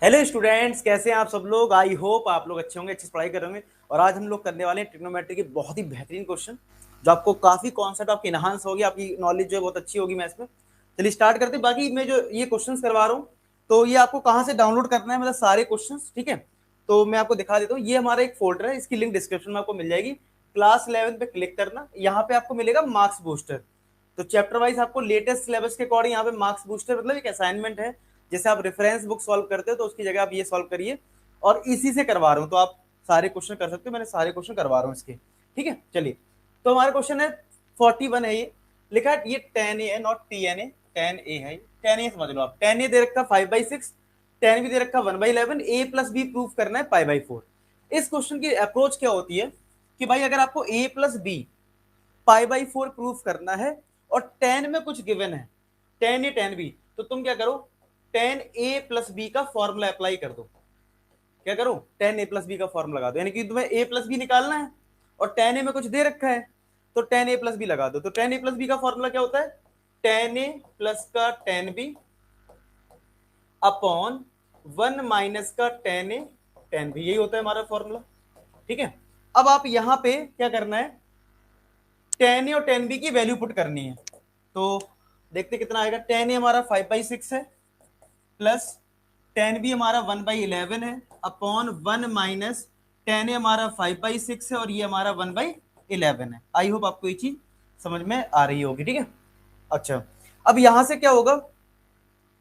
Hello students, कैसे हैं आप सब लोग। आई होप आप लोग अच्छे होंगे, अच्छी से पढ़ाई कर रहे होंगे। और आज हम लोग करने वाले हैं ट्रिग्नोमेट्री के बहुत ही बेहतरीन क्वेश्चन, जो आपको काफी कॉन्सेप्ट आपकी इनहांस होगी, आपकी नॉलेज जो है बहुत अच्छी होगी मैथ्स में। चलिए स्टार्ट करते हैं। बाकी मैं जो ये क्वेश्चन करवा रहा हूँ, तो ये आपको कहाँ से डाउनलोड करना है, मतलब सारे क्वेश्चन, ठीक है। तो मैं आपको दिखा देता हूँ। ये हमारा एक फोल्डर है, इसकी लिंक डिस्क्रिप्शन में आपको मिल जाएगी। क्लास 11 पे क्लिक करना, यहाँ पे आपको मिलेगा मार्क्स बूस्टर। तो चैप्टर वाइज आपको लेटेस्ट सिलेबस के अकॉर्डिंग यहाँ पे मार्क्स बूस्टर मतलब एक असाइनमेंट है। जैसे आप रेफरेंस बुक सॉल्व करते हो, तो उसकी जगह आप ये सॉल्व करिए। और इसी से करवा रहा हूँ, तो आप सारे क्वेश्चन कर सकते हो। मैंने सारे क्वेश्चन करवा रहा हूँ इसके, ठीक है। चलिए, तो हमारा क्वेश्चन है 41 है। ये लिखा है, ये 10A है, नॉट TNA, 10A है। 10A समझ लो आप। 10A दे रखा 5/6, 10 भी दे रखा 1/11, A प्लस बी प्रूफ करना है π/4। इस क्वेश्चन की अप्रोच क्या होती है कि भाई अगर आपको A प्लस बी π/4 प्रूफ करना है और 10 में कुछ गिवन है, 10A 10B, तो तुम क्या करो, 10A प्लस बी का फॉर्मूला अप्लाई कर दो। क्या करो, 10A प्लस बी का फॉर्मूला लगा दो, यानी कि तुम्हें A प्लस बी निकालना है और 10A में कुछ दे रखा है, तो 10A प्लस बी लगा दो। तो 10A प्लस बी का फॉर्मूला क्या होता है, 10A प्लस का 10B अपॉन 1 माइनस का 10A 10B, यही होता है हमारा फॉर्मूला, ठीक है। अब आप यहां पे क्या करना है, 10A और 10B की वैल्यू पुट करनी है। तो देखते कितना आएगा। 10A हमारा 5/6 है, प्लस 10B हमारा 1/11 है, अपॉन 1 माइनस 10A हमारा 5/6 है, और ये हमारा 1/11 है। आई होप आपको ये चीज समझ में आ रही होगी, ठीक है। अच्छा, अब यहां से क्या होगा,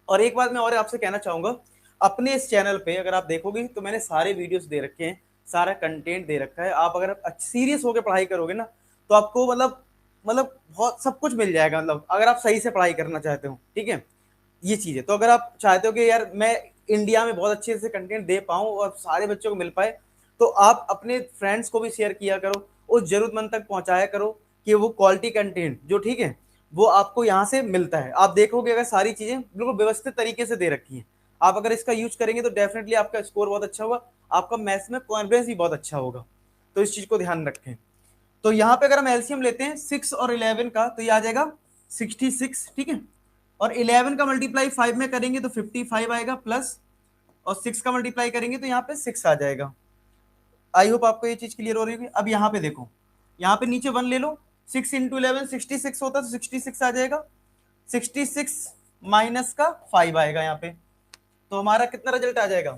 और एक बात मैं और आपसे कहना चाहूंगा, अपने इस चैनल पे अगर आप देखोगे तो मैंने सारे वीडियोस दे रखे हैं, सारा कंटेंट दे रखा है। आप अगर सीरियस होकर पढ़ाई करोगे ना, तो आपको मतलब बहुत सब कुछ मिल जाएगा, मतलब अगर आप सही से पढ़ाई करना चाहते हो, ठीक है। ये चीज है। तो अगर आप चाहते हो कि यार मैं इंडिया में बहुत अच्छे से कंटेंट दे पाऊं और सारे बच्चों को मिल पाए, तो आप अपने फ्रेंड्स को भी शेयर किया करो, उस जरूरतमंद तक पहुंचाया करो, कि वो क्वालिटी कंटेंट जो, ठीक है, वो आपको यहाँ से मिलता है। आप देखोगे अगर सारी चीजें बिल्कुल व्यवस्थित तरीके से दे रखी हैं, आप अगर इसका यूज करेंगे तो डेफिनेटली आपका स्कोर बहुत अच्छा होगा, आपका मैथ्स में कॉन्फिडेंस भी बहुत अच्छा होगा। तो इस चीज को ध्यान रखें। तो यहाँ पे अगर हम एलसीएम लेते हैं 6 और 11 का, तो ये आ जाएगा 66, ठीक है। और 11 का मल्टीप्लाई 5 में करेंगे तो 55 आएगा, प्लस और 6 का मल्टीप्लाई करेंगे तो यहाँ पे 6 आ जाएगा। आई होप आपको ये चीज क्लियर हो रही होगी। अब यहाँ पे देखो, यहाँ पे नीचे 1 ले लो, 6 इंटू 11 66 होता है, तो 66 आ जाएगा। 66 माइनस का 5 आएगा यहाँ पे, तो हमारा कितना रिजल्ट आ जाएगा,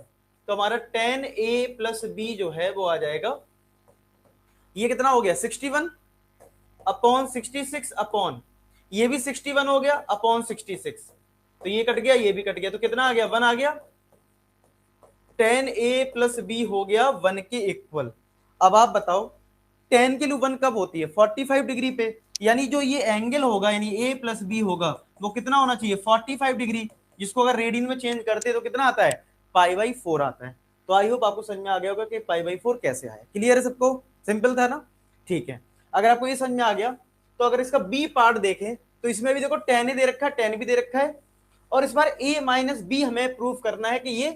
तो हमारा 10A प्लस बी जो है वो आ जाएगा, ये कितना हो गया 61 अपॉन 66 अपॉन, ये भी 61 हो गया अपॉन 66, तो ये कट गया, ये भी कट गया, तो कितना आ गया, 1 आ गया। 10A प्लस बी हो गया 1 के इक्वल। अब आप बताओ 10 के लिए 1 कब होती है, 45 डिग्री पे, यानी जो ये एंगल होगा, यानी A प्लस बी होगा, वो कितना होना चाहिए, 45 डिग्री, जिसको अगर रेडियन में चेंज करते तो कितना आता है, π/4 आता है। तो आई होप आपको समझ में आ गया होगा कि π/4 कैसे आया। क्लियर है सबको, सिंपल था ना, ठीक है। अगर आपको ये समझ में आ गया, तो अगर इसका बी पार्ट देखें, तो इसमें भी देखो 10A दे रखा है, 10 भी दे रखा है, और इस बार A माइनस बी हमें प्रूव करना है कि ये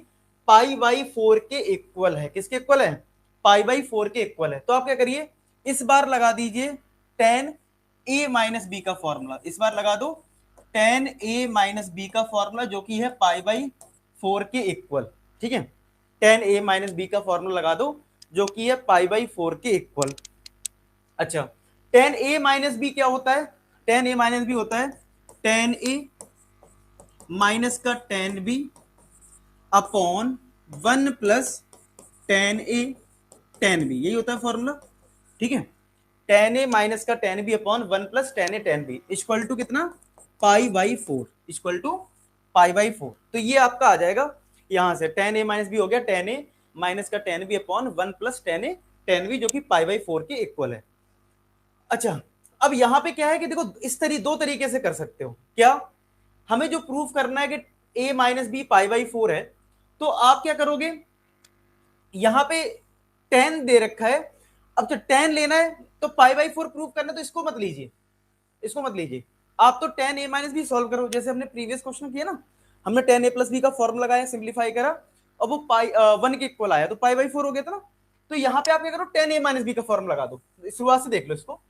π/4 के इक्वल है। किसके इक्वल है, π/4 के इक्वल है। तो आप क्या करिए, इस बार लगा दीजिए 10A माइनस बी का फॉर्मूला, इस बार लगा दो 10A माइनस बी का फॉर्मूला, जो कि है π/4 के इक्वल, ठीक है। 10A माइनस बी का फॉर्मूला लगा दो, जो कि है π/4 के इक्वल। अच्छा, 10A माइनस बी क्या होता है, 10A माइनस बी होता है 10A माइनस का 10B upon 1 plus 10A 10B, यही होता है फॉर्मूला, ठीक है। 10A माइनस का 10B upon 1 plus 10A 10B equal to कितना, π/4, इक्वल टू π/4। तो ये आपका आ जाएगा यहां से 10A माइनस बी हो गया 10A माइनस का 10B upon 1 plus 10A 10B, जो कि π/4 के इक्वल है। अच्छा, अब यहां पे क्या है कि देखो, इस दो तरीके से कर सकते हो। क्या, हमें जो प्रूफ करना है कि A माइनस बी π/4 है, तो आप क्या करोगे, यहां पे 10 दे रखा है, अब जो 10 लेना है तो π/4 प्रूफ करना, तो इसको मत लीजिए, इसको मत लीजिए, आप तो 10A माइनस बी सॉल्व करो, जैसे हमने प्रीवियस क्वेश्चन किया ना, हमने 10A प्लस बी का फॉर्म लगाया, सिंप्लीफाई करा, और वो 1 के इक्वल आया, तो π/4 हो गया था ना। तो यहाँ पे आप क्या करो, 10A माइनस बी का फॉर्म लगा दो। शुरुआत से देख लो इसको,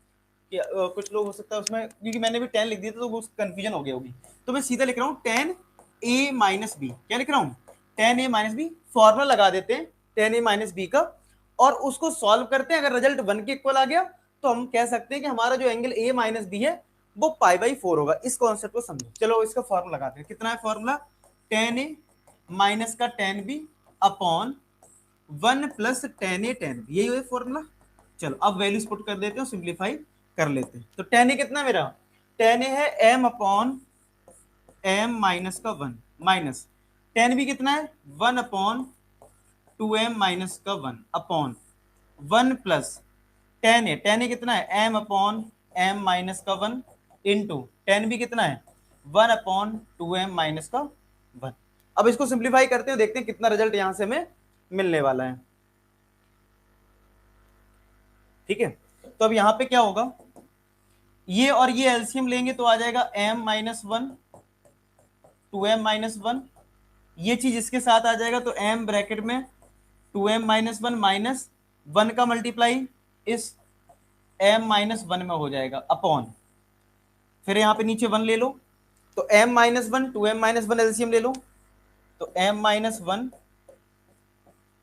कि कुछ लोग हो सकता है उसमें, क्योंकि मैंने भी 10 लिख दिया था तो वो कंफ्यूजन हो गई होगी, तो मैं सीधा लिख रहा हूँ 10A माइनस बी, क्या लिख रहा हूँ, ten A minus B, formula लगा देते हैं टेन ए माइनस बी का और उसको सॉल्व करते हैं। अगर रिजल्ट 1 के इक्वल आ गया तो हम कह सकते हैं कि हमारा जो एंगल ए माइनस बी है वो पाई बाई 4 होगा। इस कॉन्सेप्ट को समझो। चलो इसका फॉर्मूला लगाते हैं। कितना है फॉर्मूला? टेन ए माइनस का tan B upon 1 plus tan A tan B, यही है फॉर्मूला। चलो अब वैल्यूज पुट कर देते हैं, सिंप्लीफाई कर लेते हैं। तो टेन ए कितना मेरा? टेन ए है एम अपॉन एम माइनस का 1 माइनस टेन बी कितना है? 1 अपॉन 2m माइनस का 1 अपॉन 1 प्लस टेन ए कितना है? m अपॉन m माइनस का 1 इंटू टेन बी कितना है? 1 अपॉन 2m माइनस का 1। अब इसको सिंप्लीफाई करते हैं, देखते हैं कितना रिजल्ट यहां से हमें मिलने वाला है। ठीक है, तो अब यहां पे क्या होगा, ये और ये एलसीएम लेंगे तो आ जाएगा m माइनस 1 2m माइनस 1, ये चीज इसके साथ आ जाएगा तो m ब्रैकेट में 2m माइनस 1 माइनस 1 का मल्टीप्लाई इस m माइनस 1 में हो जाएगा अपॉन, फिर यहाँ पे नीचे 1 ले लो तो m minus 1 2m minus 1 LCM ले लो तो m माइनस 1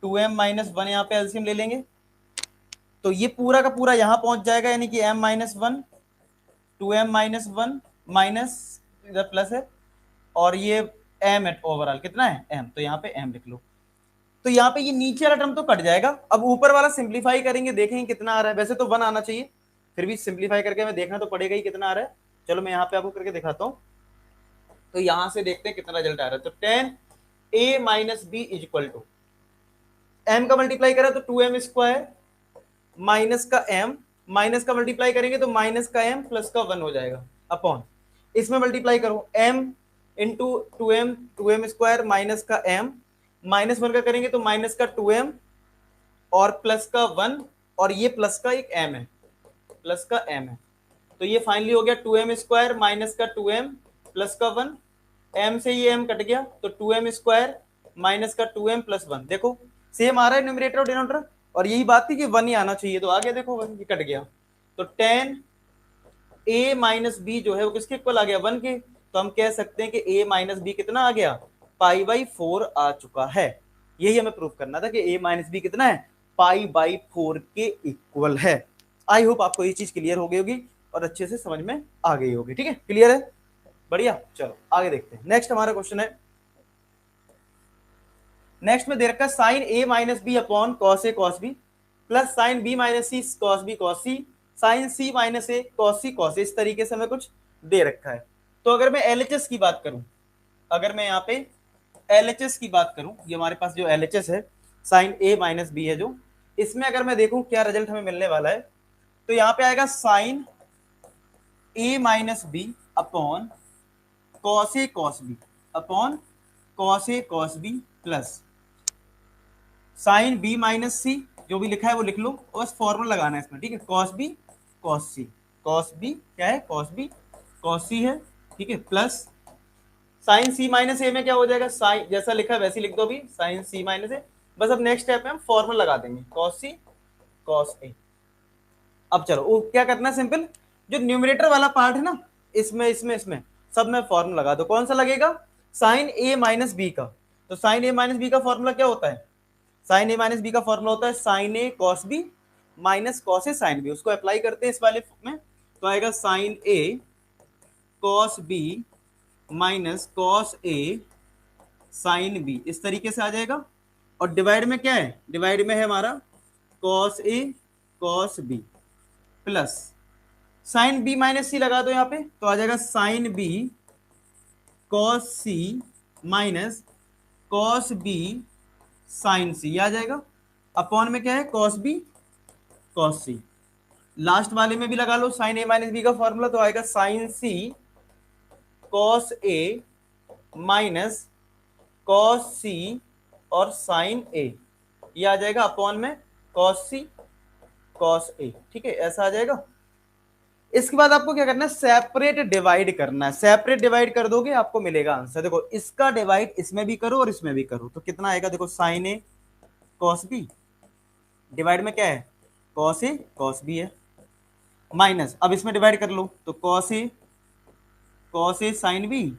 2m माइनस 1 यहाँ पे एलसीएम ले लेंगे तो ये पूरा का पूरा यहाँ पहुंच जाएगा, यानी कि m minus 1 2m minus 1 minus इधर प्लस है और ये m एट ओवरऑल कितना है m, तो यहाँ पे m लिख लो। तो यहाँ पे ये नीचे वाला टर्म तो कट जाएगा। अब ऊपर वाला सिंप्लीफाई करेंगे, देखेंगे कितना आ रहा है। वैसे तो 1 आना चाहिए, फिर भी सिंप्लीफाई करके हमें देखना तो पड़ेगा ही कितना आ रहा है। चलो मैं यहाँ पे आपको करके दिखाता हूँ। तो यहाँ से देखते हैं कितना रिजल्ट आ रहा है। तो tan A minus B is equal to M का मल्टीप्लाई करा तो 2m स्क्वायर माइनस का m, माइनस का मल्टीप्लाई करेंगे तो माइनस का m प्लस का 1 हो जाएगा अपॉन, इसमें मल्टीप्लाई करो m into 2m square minus का m माइनस 1 का करेंगे तो माइनस का 2m और प्लस का 1 और ये प्लस का एक m है, प्लस का m है। तो ये फाइनली हो गया 2m स्क्वायर माइनस का 2m प्लस का 1, m से ये m कट गया तो 2m स्क्वायर माइनस का 2m प्लस 1। देखो सेम आ रहा है न्यूमरेटर और डिनोमिनेटर, और यही बात थी कि 1 ही आना चाहिए तो आ गया। देखो 1 ये कट गया तो टेन a माइनस बी जो है वो किसके इक्वल आ गया? 1 के। तो हम कह सकते हैं कि a माइनस बी कितना आ गया? पाई बाई 4 आ चुका है। यही हमें प्रूफ करना था कि a माइनस बी कितना है? पाई बाई 4 के इक्वल है। आई होप आपको ये चीज क्लियर हो गई होगी और अच्छे से समझ में आ गई होगी। ठीक है, क्लियर है, बढ़िया। चलो आगे देखते हैं। नेक्स्ट हमारा क्वेश्चन है, नेक्स्ट में दे रखा है sine a minus B upon cos A cos B plus sine b minus C cos B cos C sine c minus A cos C cos A, इस तरीके से हमें कुछ दे रखा है। तो अगर मैं LHS की बात करूं, अगर मैं यहाँ पे LHS की बात करूं, ये हमारे पास जो LHS है साइन a माइनस बी है जो, इसमें अगर मैं देखूं क्या रिजल्ट हमें मिलने वाला है तो यहाँ पे आएगा sine a minus B upon cos A cos B upon cos A cos B plus sine b minus C, जो भी लिखा है वो लिख लो और बस फॉर्मूला लगाना है इसमें। ठीक है, cos B cos C, cos B क्या है? कॉस बी कॉस सी है। ठीक है, प्लस साइन सी माइनस ए में क्या हो जाएगा? साइन जैसा लिखा है वैसे लिख दो भी, साइन सी माइनस ए। बस अब नेक्स्ट स्टेप में हम फॉर्मूला लगा देंगे कॉस सी कॉस ए। अब चलो वो क्या करना है, सिंपल जो न्यूमरेटर वाला पार्ट है ना, इसमें इसमें इसमें सब में फॉर्मूला लगा दो। कौन सा लगेगा? साइन ए माइनस बी का। तो साइन ए माइनस बी का फॉर्मूला क्या होता है? साइन ए माइनस बी का फॉर्मूला होता है sign A cos B minus cos A sine B. उसको अप्लाई करते हैं इस वाले में तो आएगा sign A cos B minus cos A sine B, इस तरीके से आ जाएगा। और डिवाइड में क्या है? डिवाइड में है हमारा cos A cos B plus sine B minus C लगा दो यहाँ पे तो आ जाएगा sine B cos C minus cos B sine C, आ जाएगा। अपॉन में क्या है? Cos B cos C. Last वाले में भी लगा लो साइन ए माइनस बी का फॉर्मूला तो आएगा sine C cos A minus cos C और साइन ए, ये आ जाएगा अपॉन में कॉस सी कॉस ए। ठीक है, ऐसा आ जाएगा। इसके बाद आपको क्या करना है? सेपरेट डिवाइड करना है। सेपरेट डिवाइड कर दोगे आपको मिलेगा आंसर। देखो इसका डिवाइड इसमें भी करो और इसमें भी करो तो कितना आएगा? देखो sign A cos B divide में क्या है? कॉस ए कॉस बी है माइनस, अब इसमें डिवाइड कर लो तो कॉस ए साइन बी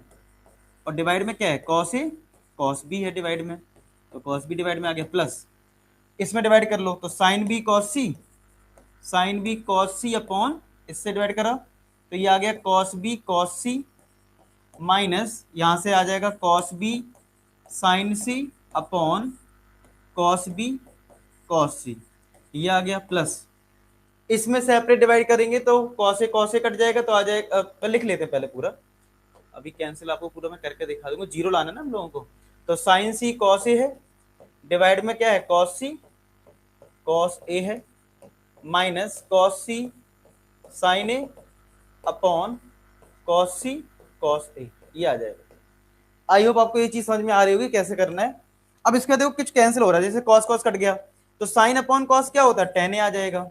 और डिवाइड में क्या है? कॉस ए कॉस बी है डिवाइड में, तो कॉस बी डिवाइड में आ गया प्लस, इसमें डिवाइड कर लो तो sign B cos C, sign B cos सी अपॉन इससे डिवाइड करा तो ये आ गया cos B cos C minus यहां से आ जाएगा कॉस बी साइन सी अपॉन कॉस बी कॉस सी, ये आ गया प्लस, इसमें सेपरेट डिवाइड करेंगे तो कॉस ए कट जाएगा तो आ जाएगा, लिख लेते हैं पहले पूरा, अभी कैंसिल आपको पूरा मैं करके दिखा दूंगा, जीरो लाना ना हम लोगों को, तो साइन सी कॉस ए है डिवाइड में क्या है कॉस सी कॉस ए है माइनस कॉस सी साइन ए अपॉन कॉस सी कॉस ए, ये आ जाएगा। आई होप आपको ये चीज समझ में आ रही होगी कैसे करना है। अब इसका देखो कुछ कैंसिल हो रहा है, जैसे कॉस कॉस कट गया तो साइन अपॉन कॉस क्या होता है टेन ए आ जाएगा,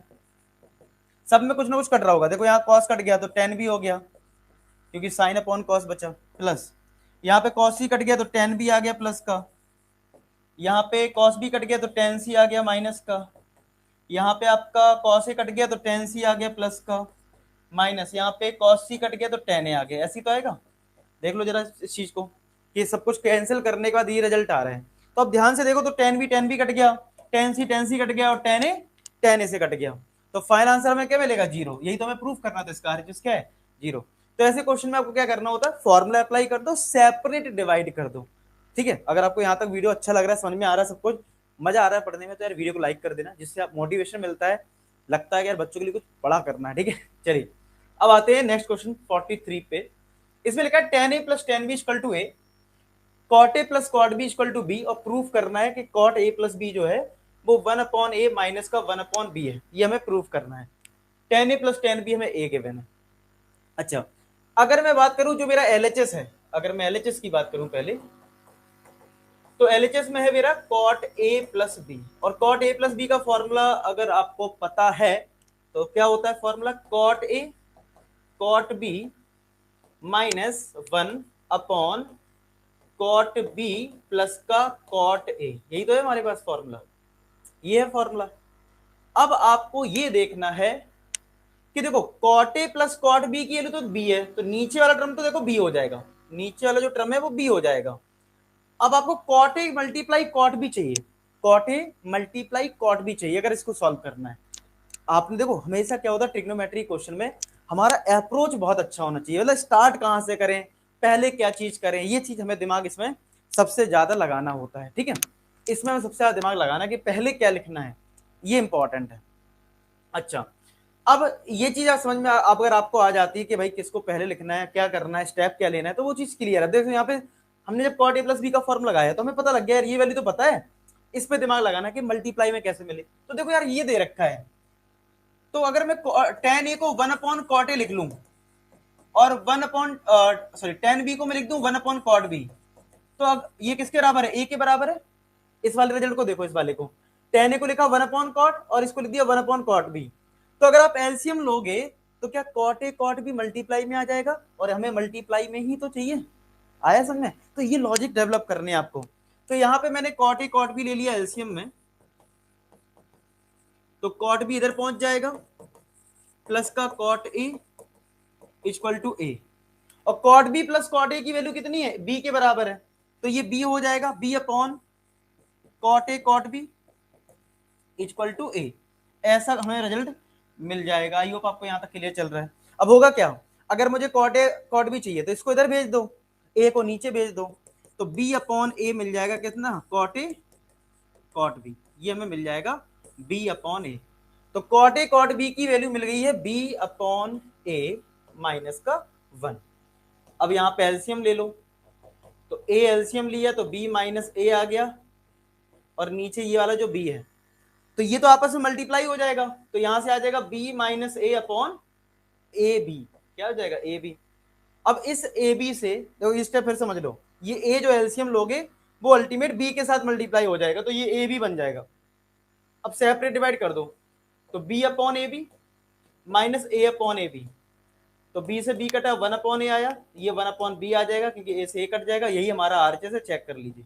सब में कुछ ना कुछ कट रहा होगा, देखो यहाँ कॉस कट गया तो टेन भी हो गया क्योंकि साइन अपॉन कॉस बचा, प्लस यहाँ पे कॉस सी कट गया तो टेन भी आ गया प्लस का, यहाँ पे कॉस बी कट गया तो टेन सी आ गया माइनस का, यहाँ पे आपका कॉस ए कट गया तो टेन सी आ गया प्लस का, माइनस यहाँ पे कॉस सी कट गया तो टेन ए आ गया, ऐसी तो आएगा। देख लो जरा इस चीज को कि सब कुछ कैंसिल करने के बाद ये रिजल्ट आ रहा है, तो अब ध्यान से देखो तो टेन बी कट गया, टेन सी कट गया और टेन ए से कट गया, तो फाइनल आंसर हमें क्या मिलेगा जीरो, यही तो हमें प्रूफ करना था, इसका आरएचएस क्या है जीरो। तो ऐसे क्वेश्चन में आपको क्या करना होता है फॉर्मूला अप्लाई कर दो, सेपरेट डिवाइड कर दो, ठीक है। अगर आपको यहाँ तक वीडियो अच्छा लग रहा है, समझ में आ रहा है सब कुछ, मजा आ रहा है पढ़ने में, तो यार वीडियो को लाइक कर देना, जिससे आप मोटिवेशन मिलता है, लगता है कि यार बच्चों के लिए कुछ बड़ा करना है, ठीक है। चलिए अब आते हैं नेक्स्ट क्वेश्चन 43 पे, इसमें लिखा है tan A plus tan B equal to A, cot A plus cot B equal to B, और प्रूफ करना है कि कॉट ए प्लस बी जो है वो वन अपॉन ए माइनस का वन अपॉन बी है, ये हमें प्रूफ करना है। Tan A plus tan B हमें ए गिवन है। अच्छा, अगर मैं बात करूं जो मेरा एलएचएस है, अगर मैं एलएचएस की बात करूं पहले, तो एलएचएस में है मेरा कॉट ए प्लस बी, और कॉट ए प्लस बी का फॉर्मूला अगर आपको पता है तो क्या होता है formula, cot A cot B minus one upon cot B plus का कॉट ए, यही तो है हमारे पास फॉर्मूला, ये है फॉर्मूला। अब आपको ये देखना है कि देखो cot A plus cot B की वैल्यू तो बी है, तो नीचे वाला टर्म तो देखो बी हो जाएगा, नीचे वाला जो टर्म है वो बी हो जाएगा। अब आपको cot A multiply cot B चाहिए, cot A multiply cot B चाहिए अगर इसको सॉल्व करना है। आपने देखो हमेशा क्या होता है ट्रिग्नोमेट्री क्वेश्चन में हमारा अप्रोच बहुत अच्छा होना चाहिए, मतलब स्टार्ट कहां से करें, पहले क्या चीज करें, ये चीज हमें दिमाग इसमें सबसे ज्यादा लगाना होता है, ठीक है। इसमें हमें सबसे ज्यादा दिमाग लगाना कि पहले क्या लिखना है, ये इंपॉर्टेंट है। अच्छा, अब ये चीज आप समझ में अगर आपको आ जाती है कि भाई किसको पहले लिखना है, क्या करना है, स्टेप क्या लेना है, तो वो चीज क्लियर है। देखो यहाँ पे हमने जब कॉट ए प्लस बी का फॉर्म लगाया तो हमें पता लग गया यार ये वैल्यू तो पता है, इस पे दिमाग लगाना कि मल्टीप्लाई में कैसे मिले। तो देखो यार ये दे रखा है, तो अगर मैं टेन ए को वन अपॉन कॉट ए लिख लूं और one upon sorry tan B को मैं लिख दूं वन अपॉन कॉट बी, तो अब ये किसके बराबर है, ए के बराबर है। इस वाले रिजल्ट को देखो, इस वाले को टेन ए को लिखा वन अपॉन कॉट और इसको लिख दिया वन अपॉन कॉट बी, तो अगर आप एलसीएम लोगे तो क्या cot A cot B multiply में आ जाएगा, और हमें मल्टीप्लाई में ही तो चाहिए, आया समझ में। तो ये लॉजिक डेवलप करने हैं आपको। तो यहाँ पे मैंने कॉट ए कॉट बी ले लिया एलसीएम में, तो कॉट बी इधर पहुंच जाएगा प्लस का cot A equal to A, और cot B plus cot A की वैल्यू कितनी है, बी के बराबर है, तो ये बी हो जाएगा B upon cot A cot B equal to A, ऐसा हमें रिजल्ट मिल जाएगा। आई होप आपको यहां तक क्लियर चल रहा है। अब होगा क्या, अगर मुझे कॉट ए कॉट बी चाहिए तो इसको इधर भेज दो, ए को नीचे भेज दो, तो बी अपॉन ए मिल जाएगा कितना, कॉट ए कॉट बी, ये हमें मिल जाएगा बी अपॉन ए। तो कॉट ए कॉट बी की वैल्यू मिल गई है बी अपॉन ए माइनस का वन। अब यहां पे एलसीएम ले लो, तो ए एलसीएम लिया तो बी माइनस ए आ गया, और नीचे ये वाला जो बी है तो ये तो आपस में मल्टीप्लाई हो जाएगा, तो यहां से आ जाएगा B minus A upon A B, क्या हो जाएगा ए बी। अब इस ए बी से तो इस स्टेप फिर समझ लो, ये ए जो एलसीएम लोगे वो अल्टीमेट बी के साथ मल्टीप्लाई हो जाएगा, तो ये ए बी बन जाएगा। अब सेपरेट डिवाइड कर दो, तो B upon A B minus A upon A B, तो बी से बी कटा वन अपॉन ए आया, ये वन अपॉन बी आ जाएगा क्योंकि ए से ए कट जाएगा, यही हमारा आरएचएस है, चेक कर लीजिए,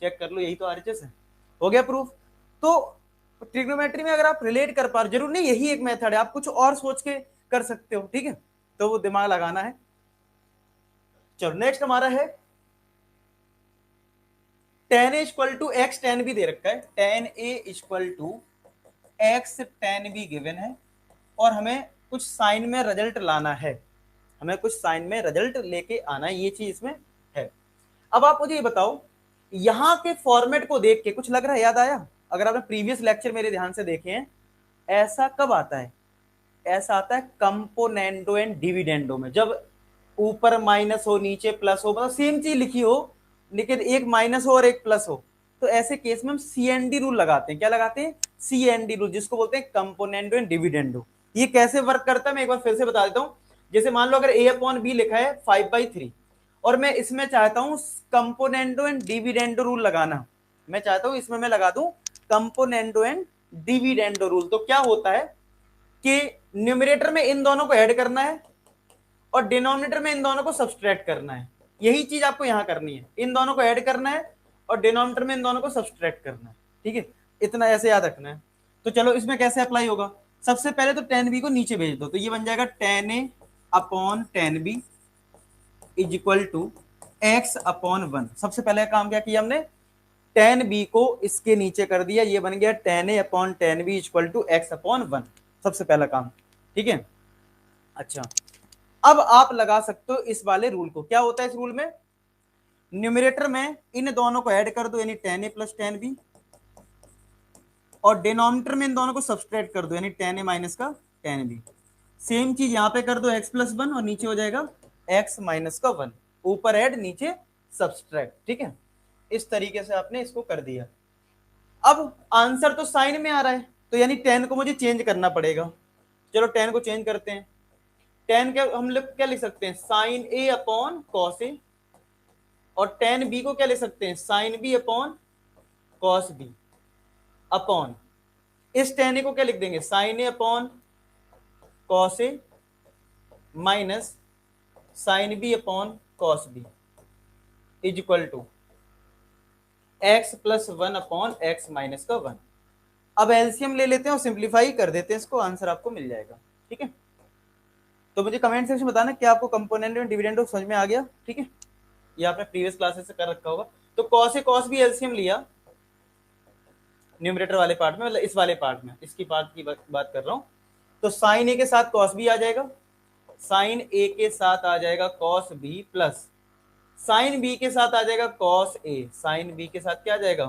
चेक कर लो, यही तो आरएचएस है, हो गया प्रूफ। तो ट्रिग्नोमेट्री में अगर आप रिलेट कर पा रहे, जरूर नहीं यही एक मेथड है, आप कुछ और सोच के कर सकते हो, ठीक है, तो वो दिमाग लगाना है। चलो नेक्स्ट हमारा है tan A equal to X tan B दे रखा है, tan A equal to X tan B given है, और हमें कुछ साइन में रिजल्ट लाना है, हमें कुछ साइन में रिजल्ट लेके आना है, ये चीज इसमें है। अब आप मुझे ये बताओ, यहां के फॉर्मेट को देख के कुछ लग रहा है, याद आया? अगर आपने प्रीवियस लेक्चर मेरे ध्यान से देखे हैं, ऐसा कब आता है? ऐसा आता है कंपोनेंडो एंड डिविडेंडो में, जब ऊपर माइनस हो नीचे प्लस हो, मतलब सेम चीज लिखी हो लेकिन एक माइनस हो और एक प्लस हो, तो ऐसे केस में हम CND रूल लगाते हैं। क्या लगाते हैं? CND रूल, जिसको बोलते हैं कंपोनेंडो एंड डिविडेंडो। ये कैसे वर्क करता है मैं एक बार फिर से बता देता हूं। जैसे मान लो अगर A/B लिखा है 5/3 और मैं इसमें चाहता हूं कंपोनेंडो एंड डिविडेंडो रूल लगाना, मैं चाहता हूं इसमें मैं लगा दूं कंपोनेंडो एंड डिविडेंडो रूल, तो क्या होता है कि न्यूमरेटर में इन दोनों को ऐड करना है और डिनोमिनेटर में इन दोनों को सब्सट्रैक्ट करना है। यही चीज आपको यहां करनी है, इन दोनों को ऐड करना है और डिनोमिनेटर में इन दोनों को सब्सट्रैक्ट करना है। ठीक है, इतना ऐसे याद रखना है। तो चलो इसमें कैसे अप्लाई होगा? सबसे पहले तो tan b को नीचे भेज दो, तो ये बन जाएगा tan a upon tan b is equal to x upon 1। सबसे पहले काम क्या किया हमने? tan b को इसके नीचे कर दिया, ये बन गया tan a upon tan b equal to x upon 1। सबसे पहला काम, ठीक है। अच्छा, अब आप लगा सकते हो इस वाले रूल को। क्या होता है इस रूल में? न्यूमरेटर में इन दोनों को ऐड कर दो, यानी tan a plus tan b, और डिनोमिनेटर में इन दोनों को सब्सट्रैक्ट कर दो, यानी tan a माइनस का tan b। सेम चीज यहां पे कर दो, x प्लस 1 और नीचे हो जाएगा x माइनस का 1, ऊपर ऐड नीचे सब्सट्रैक्ट। ठीक है, इस तरीके से आपने इसको कर दिया। अब आंसर तो साइन में आ रहा है, तो यानी tan को मुझे चेंज करना पड़ेगा। चलो tan को चेंज करते हैं। tan क्या हम लोग क्या लिख सकते हैं? Sine a upon cos a, और tan b को क्या लिख सकते हैं? Sine b upon cos b, upon इस tan a को क्या लिख देंगे? Sine a upon cos a minus sine b upon cos b is equal to x plus 1 upon x minus का 1। अब एलसीएम ले लेते हैं और सिंप्लीफाई कर देते हैं इसको, आंसर आपको मिल जाएगा। ठीक है, तो मुझे कमेंट सेक्शन में बताना क्या आपको कंपोनेंट एंड डिविडेंड समझ में आ गया। ठीक है, ये आपने प्रीवियस क्लासेस से कर रखा होगा। तो cos A cos B LCM लिया न्यूमरेटर वाले पार्ट में, मतलब इस वाले पार्ट में, इसकी पार्ट की बात कर रहा हूं। तो साइन ए के साथ कॉस बी आ जाएगा, साइन ए के साथ आ जाएगा cos B, plus sine B के साथ आ जाएगा कॉस ए, साइन बी के साथ क्या आ जाएगा?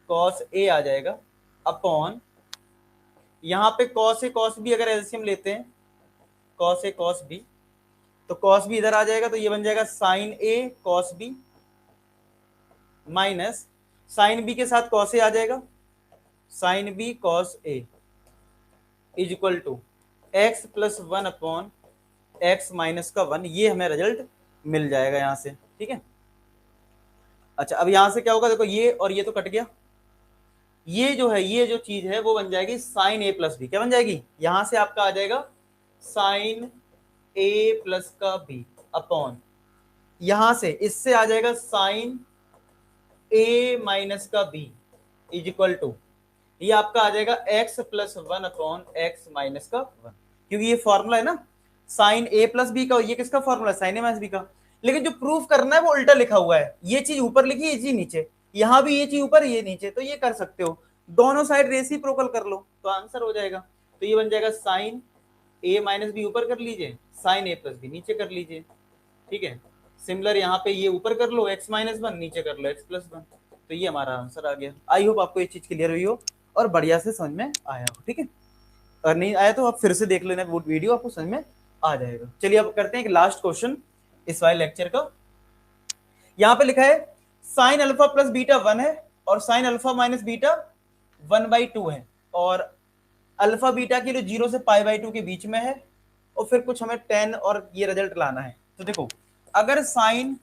कॉस ए आ जाएगा, अपॉन यहां पे कॉस ए कॉस बी अगर एलसीएम लेते हैं, कॉस ए कॉस बी, तो कॉस बी इधर आ जाएगा, तो ये बन जाएगा sine A cos B minus sine B के साथ कॉस ए आ जाएगा, sine B cos A is equal to X plus 1 upon X minus का 1। ये हमें रिजल्ट मिल जाएगा यहां से। ठीक है, अच्छा अब यहां से क्या होगा? देखो ये और ये तो कट गया, ये जो है, ये जो चीज है वो बन जाएगी साइन ए प्लस बी। क्या बन जाएगी? यहां से आपका आ जाएगा साइन ए प्लस का बी, अपॉन यहां से इससे आ जाएगा साइन ए माइनस का बी इज इक्वल टू, ये आपका आ जाएगा x plus 1 upon X minus का 1, क्योंकि ये फॉर्मूला है ना साइन ए प्लस बी का, ये किसका फॉर्मूला है? साइन ए माइनस बी का। लेकिन जो प्रूफ करना है वो उल्टा लिखा हुआ है, ये चीज ऊपर लिखी, ये चीज नीचे, यहां भी ये चीज ऊपर ये नीचे, तो ये कर सकते हो, दोनों साइड रेसिप्रोकल कर लो तो आंसर हो जाएगा। तो ये बन जाएगा साइन ए माइनस बी ऊपर कर लीजिए, साइन ए प्लस बी नीचे कर लीजिए। ठीक है, सिमिलर यहाँ पे ये ऊपर कर लो एक्स माइनस 1, नीचे कर लो एक्स प्लस 1, तो ये हमारा आंसर आ गया। आई होप आपको ये चीज क्लियर हुई हो और बढ़िया से समझ में आया हो। ठीक है, अगर नहीं आया तो आप फिर से देख लेना वो वीडियो, आपको समझ में आ जाएगा। चलिए अब करते हैं एक लास्ट क्वेश्चन इस वाले लेक्चर का। यहां पे लिखा है साइन अल्फा प्लस बीटा 1 है और साइन अल्फा माइनस बीटा 1/2 है, और अल्फा बीटा की जो 0 से π/2 के बीच में है, और फिर कुछ हमें 10 और ये रिजल्ट लाना है। तो देखो, अगर साइन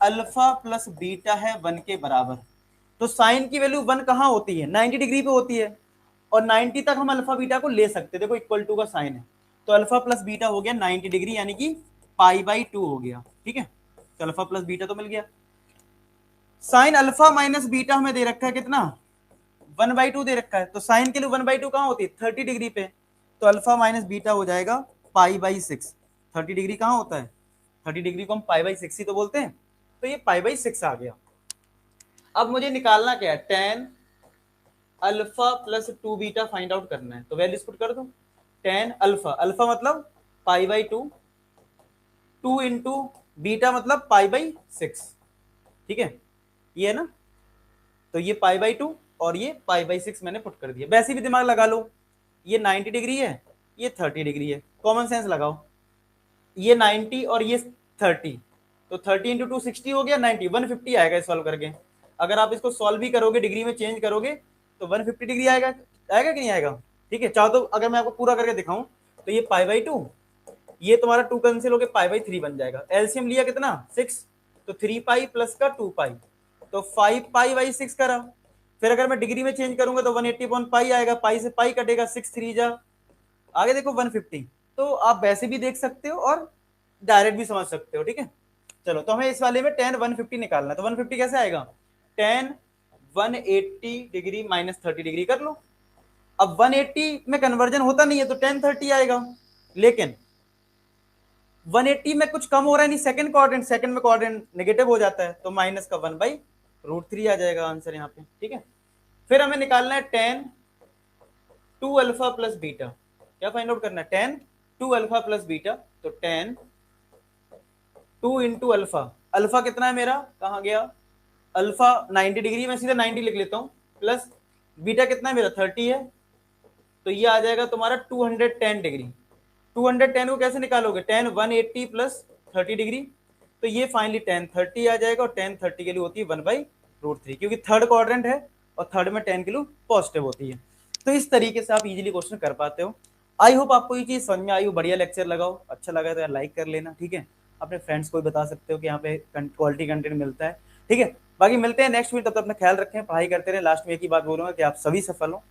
अल्फा प्लस बीटा है 1 के बराबर, तो साइन की वैल्यू 1 कहां होती है? 90 डिग्री पे होती है, और 90 तक हम अल्फा बीटा को ले सकते हैं। देखो इक्वल टू का साइन है, तो अल्फा प्लस बीटा हो गया 90 डिग्री, यानी कि π/2 हो गया। ठीक है, तो अल्फा प्लस बीटा तो मिल गया। साइन अल्फा माइनस बीटा हमें दे रखा है कितना? 1/2 दे रखा है, तो साइन के लिए 1/2 कहां होती है? 30 डिग्री पे, तो अल्फा माइनस बीटा हो जाएगा π/6। 30 डिग्री कहां होता है? 30 डिग्री को हम π/6 ही तो बोलते हैं, तो ये π/6 आ गया। अब मुझे निकालना क्या है, tan alpha plus two beta find out करना है। तो वैल्यूज पुट कर दो, टेन अल्फा, अल्फा मतलब pi by two, two into beta मतलब पाई बाई सिक्स, ठीक है, ये है ना। तो ये पाई बाई टू और ये पाई बाई सिक्स मैंने पुट कर दिया। वैसे भी दिमाग लगा लो, ये 90 डिग्री है, ये 30 डिग्री है, कॉमन सेंस लगाओ, ये 90 और ये 30, तो 30 इंटू टू 60 हो गया, 90 150 आएगा सॉल्व करके। अगर आप इसको सॉल्व भी करोगे, डिग्री में चेंज करोगे तो 150 डिग्री आएगा, आएगा कि नहीं आएगा? ठीक है, चाहो तो अगर मैं आपको पूरा करके दिखाऊं तो ये पाई बाई टू, ये तुम्हारा टू कैंसिल होकर पाई बाई थ्री बन जाएगा। एलसीएम लिया कितना, 6, तो 3 पाई प्लस का 2 पाई, तो 5 पाई बाई 6 करा। फिर अगर मैं डिग्री में चेंज करूंगा तो 180 अपॉन पाई आएगा, पाई से पाई कटेगा, 6 3 जा, आगे देखो 150। तो आप वैसे भी देख सकते हो और डायरेक्ट भी समझ सकते हो, ठीक है। चलो, तो हमें इस वाले में टेन 150 निकालना है, तो 150 कैसे आएगा, टेन 180 डिग्री माइनस 30 डिग्री कर लो। अब 180 में कन्वर्जन होता नहीं है तो टेन 30 आएगा, लेकिन 180 में कुछ कम हो रहा है नहीं, सेकंड क्वाड्रेंट, सेकंड में क्वाड्रेंट नेगेटिव हो जाता है, तो माइनस का 1/√3 आ जाएगा आंसर यहाँ पे, ठीक है। फिर हमें निकालना है tan two alpha plus beta, क्या फाइंड आउट करना है, tan two alpha plus beta, तो tan two into alpha, alpha कितना है मेरा, कहाँ गया, अल्फा 90 डिग्री, मैं सीधा 90 लिख लेता हूँ, प्लस बीटा कितना है मेरा 30 है, तो ये आ जाएगा तुम्हारा 210 डिग्री। 210 को कैसे निकालोगे, टेन 180 प्लस 30 डिग्री, तो ये फाइनली टेन 30 आ जाएगा, और टेन 30 के लिए होती है 1/√3, क्योंकि थर्ड क्वाड्रेंट है और थर्ड में टेन किलो पॉजिटिव होती है। तो इस तरीके से आप इजीली क्वेश्चन कर पाते हो। आई होप आपको ये चीज समझ में आई हो, बढ़िया लेक्चर लगाओ, अच्छा लगा तो यार लाइक कर लेना, ठीक है। अपने फ्रेंड्स को भी बता सकते हो कि यहाँ पे क्वालिटी कंटेंट मिलता है, ठीक है। बाकी मिलते हैं नेक्स्ट वीक, तब तक अपना ख्याल रखें, पढ़ाई करते रहे। लास्ट में एक ही बात बोलूंगा कि आप सभी सफल हो।